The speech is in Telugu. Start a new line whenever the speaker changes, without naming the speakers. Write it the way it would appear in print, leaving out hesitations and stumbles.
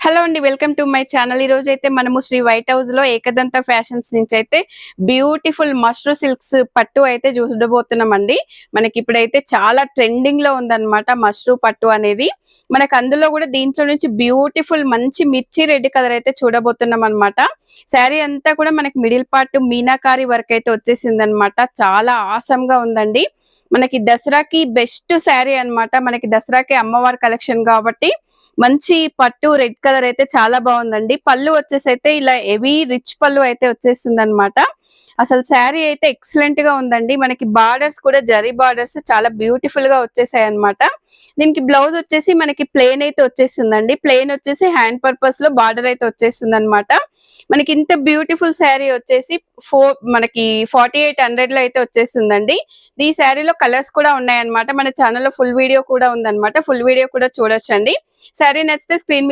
హలో అండి. Welcome to my channel. ఈ రోజైతే మనము శ్రీ వైట్ హౌస్ లో ఏకదంత ఫ్యాషన్స్ నుంచి అయితే బ్యూటిఫుల్ మష్రూ సిల్క్స్ పట్టు అయితే చూడబోతున్నామండి. మనకి ఇప్పుడైతే చాలా ట్రెండింగ్ లో ఉందన్నమాట మష్రూ పట్టు అనేది. మనకు అందులో కూడా దీంట్లో నుంచి బ్యూటిఫుల్ మంచి మిర్చి రెడ్ కలర్ అయితే చూడబోతున్నాం అనమాట. శారీ అంతా కూడా మనకి మిడిల్ పార్ట్ మీనాకారి వర్క్ అయితే వచ్చేసింది అనమాట. చాలా ఆసమ్ గా ఉందండి. మనకి దసరాకి బెస్ట్ శారీ అన్నమాట. మనకి దసరాకి అమ్మవారి కలెక్షన్ కాబట్టి మంచి పట్టు రెడ్ కలర్ అయితే చాలా బాగుందండి. పళ్ళు వచ్చేసి అయితే ఇలా హెవీ రిచ్ పళ్ళు అయితే వచ్చేసింది అనమాట. అసలు శారీ అయితే ఎక్సలెంట్ గా ఉందండి. మనకి బార్డర్స్ కూడా జరీ బార్డర్స్ చాలా బ్యూటిఫుల్ గా వచ్చేసాయి అనమాట. దీనికి బ్లౌజ్ వచ్చేసి మనకి ప్లెయిన్ అయితే వచ్చేసిందండి. ప్లెయిన్ వచ్చేసి హ్యాండ్ పర్పస్ లో బార్డర్ అయితే వచ్చేసింది అనమాట. మనకి ఇంత బ్యూటిఫుల్ శారీ వచ్చేసి మనకి 4800 లో అయితే వచ్చేసిందండి. ఈ శారీలో కలర్స్ కూడా ఉన్నాయన్నమాట. మన ఛానల్లో ఫుల్ వీడియో కూడా ఉందన్నమాట. ఫుల్ వీడియో కూడా చూడొచ్చండి. శారీ నచ్చితే స్క్రీన్